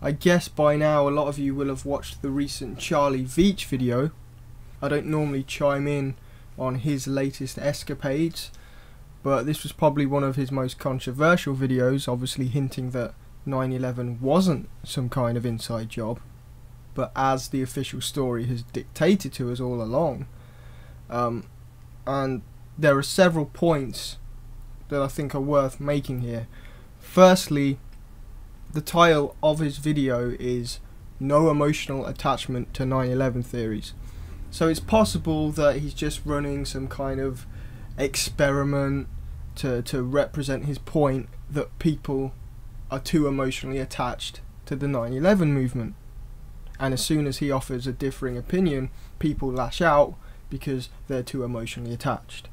I guess by now a lot of you will have watched the recent Charlie Veitch video. I don't normally chime in on his latest escapades, but this was probably one of his most controversial videos, obviously hinting that 9/11 wasn't some kind of inside job, but as the official story has dictated to us all along. And there are several points that I think are worth making here. Firstly, the title of his video is "No Emotional Attachment to 9/11 Theories." So it's possible that he's just running some kind of experiment to represent his point that people are too emotionally attached to the 9/11 movement. And as soon as he offers a differing opinion, people lash out because they're too emotionally attached.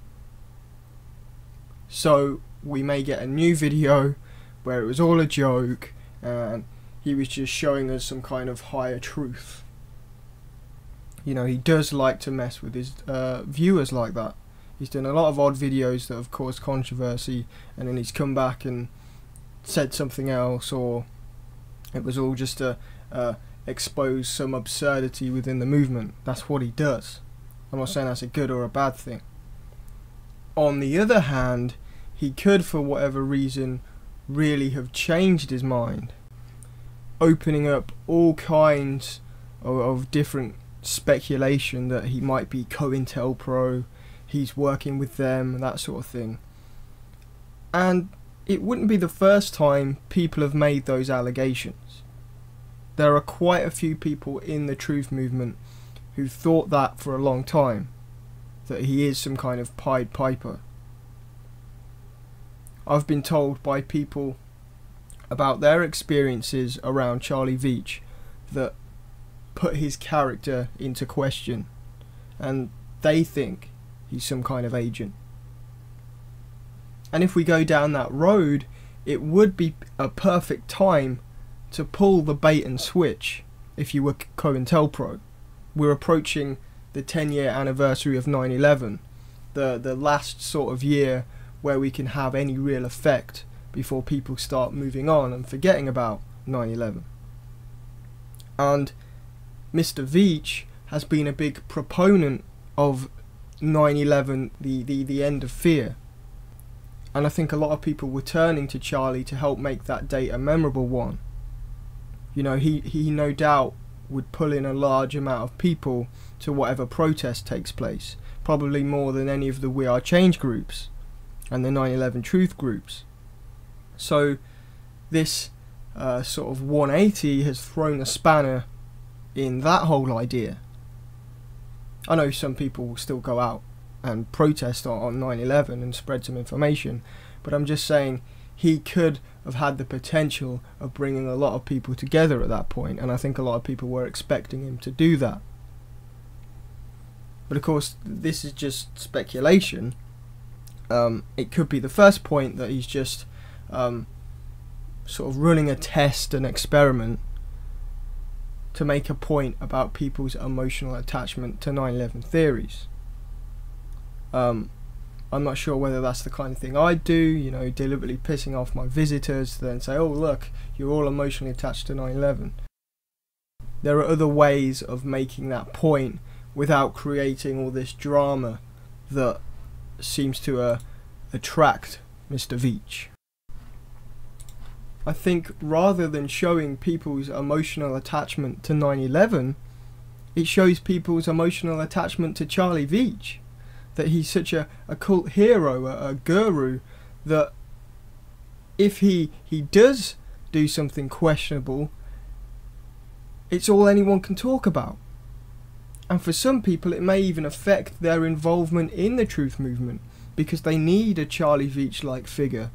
So we may get a new video where it was all a joke and he was just showing us some kind of higher truth. You know, he does like to mess with his viewers like that. He's done a lot of odd videos that have caused controversy, and then he's come back and said something else, or it was all just to expose some absurdity within the movement. That's what he does. I'm not saying that's a good or a bad thing. On the other hand, he could, for whatever reason, really have changed his mind, opening up all kinds of different speculation that he might be COINTELPRO, he's working with them, that sort of thing. And it wouldn't be the first time people have made those allegations. There are quite a few people in the truth movement who thought that for a long time, that he is some kind of Pied Piper. I've been told by people about their experiences around Charlie Veitch that put his character into question, and they think he's some kind of agent. And if we go down that road, it would be a perfect time to pull the bait and switch if you were COINTELPRO. We're approaching the 10-year anniversary of 9/11, the last sort of year where we can have any real effect before people start moving on and forgetting about 9/11. And Mr. Veitch has been a big proponent of 9/11, the end of fear. And I think a lot of people were turning to Charlie to help make that date a memorable one. You know, he no doubt would pull in a large amount of people to whatever protest takes place, probably more than any of the We Are Change groups and the 9/11 Truth groups. So this sort of 180 has thrown a spanner in that whole idea. I know some people will still go out and protest on 9/11 and spread some information, but I'm just saying he could have had the potential of bringing a lot of people together at that point, and I think a lot of people were expecting him to do that. But of course, this is just speculation. It could be the first point that he's just sort of running a test, an experiment, to make a point about people's emotional attachment to 9/11 theories. I'm not sure whether that's the kind of thing I'd do, you know, deliberately pissing off my visitors, then say, oh look, you're all emotionally attached to 9/11. There are other ways of making that point without creating all this drama that seems to attract Mr. Veitch. I think rather than showing people's emotional attachment to 9/11, it shows people's emotional attachment to Charlie Veitch. That he's such a cult hero, a guru, that if he does do something questionable, it's all anyone can talk about. And for some people it may even affect their involvement in the truth movement, because they need a Charlie Veitch-like figure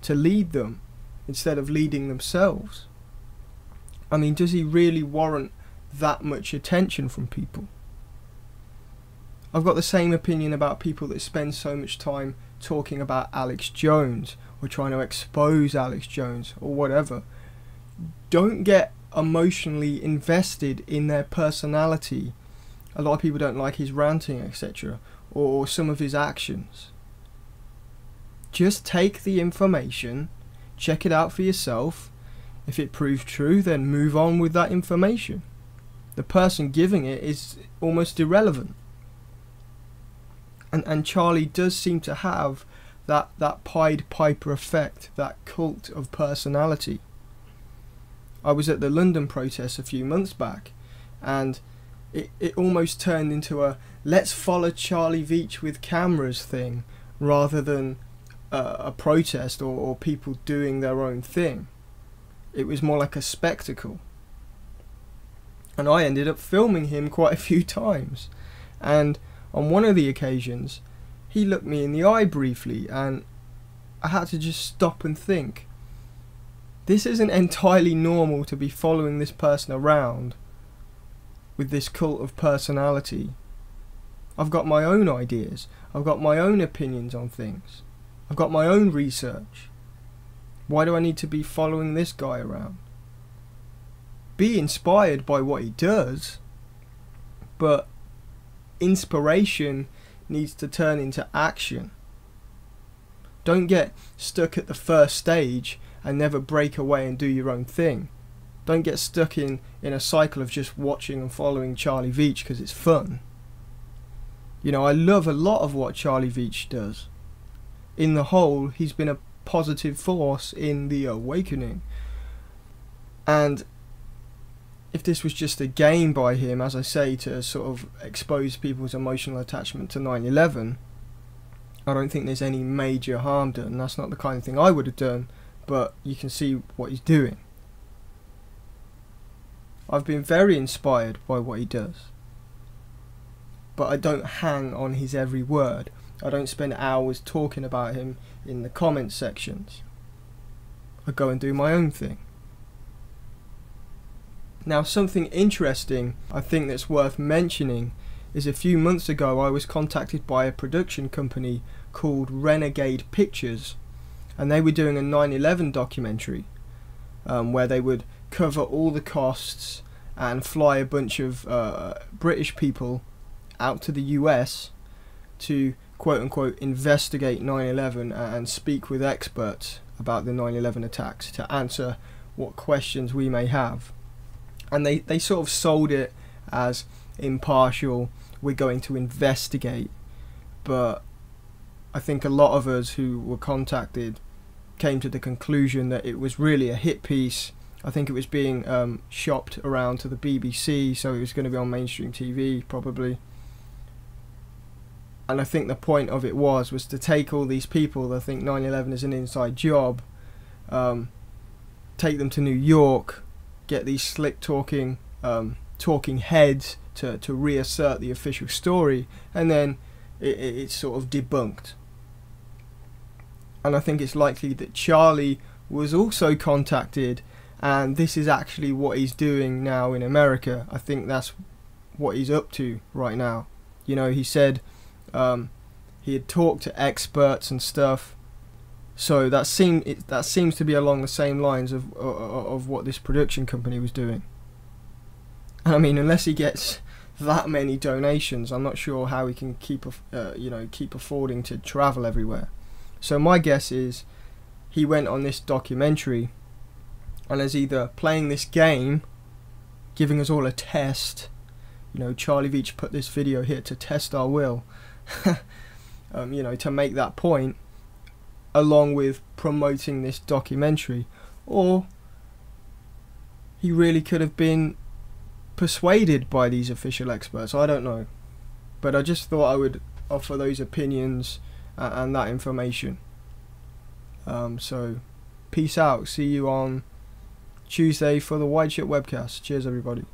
to lead them instead of leading themselves. I mean, does he really warrant that much attention from people? I've got the same opinion about people that spend so much time talking about Alex Jones or trying to expose Alex Jones or whatever. Don't get emotionally invested in their personality. A lot of people don't like his ranting, etc., or some of his actions. Just take the information, check it out for yourself. If it proves true, then move on with that information. The person giving it is almost irrelevant. And Charlie does seem to have that Pied Piper effect, that cult of personality. I was at the London protest a few months back, and it almost turned into a let's follow Charlie Veitch with cameras thing, rather than a protest or people doing their own thing. It was more like a spectacle. And I ended up filming him quite a few times. And on one of the occasions, he looked me in the eye briefly, and I had to just stop and think. This isn't entirely normal to be following this person around with this cult of personality. I've got my own ideas. I've got my own opinions on things. I've got my own research. Why do I need to be following this guy around? Be inspired by what he does, but inspiration needs to turn into action. Don't get stuck at the first stage and never break away and do your own thing. Don't get stuck in a cycle of just watching and following Charlie Veitch because it's fun. You know, I love a lot of what Charlie Veitch does. In the whole, he's been a positive force in the awakening. And if this was just a game by him, as I say, to sort of expose people's emotional attachment to 9/11, I don't think there's any major harm done. That's not the kind of thing I would have done, but you can see what he's doing. I've been very inspired by what he does, but I don't hang on his every word. I don't spend hours talking about him in the comment sections. I go and do my own thing. Now, something interesting I think that's worth mentioning is a few months ago I was contacted by a production company called Renegade Pictures, and they were doing a 9/11 documentary where they would cover all the costs and fly a bunch of British people out to the US to quote unquote investigate 9/11 and speak with experts about the 9/11 attacks to answer what questions we may have. And they sort of sold it as impartial, we're going to investigate, but I think a lot of us who were contacted came to the conclusion that it was really a hit piece. I think it was being shopped around to the BBC, so it was going to be on mainstream TV probably. And I think the point of it was to take all these people that think 9/11 is an inside job, take them to New York, get these slick talking heads to reassert the official story, and then it's sort of debunked. And I think it's likely that Charlie was also contacted, and this is actually what he's doing now in America. I think that's what he's up to right now. You know, he said he had talked to experts and stuff, so that seems to be along the same lines of what this production company was doing. I mean, unless he gets that many donations, I'm not sure how he can keep affording to travel everywhere. So my guess is he went on this documentary and is either playing this game, giving us all a test. You know, Charlie Veitch put this video here to test our will. You know, to make that point, along with promoting this documentary, or he really could have been persuaded by these official experts. I don't know, but I just thought I would offer those opinions and that information. So peace out, see you on Tuesday for the White Shirt webcast. Cheers everybody.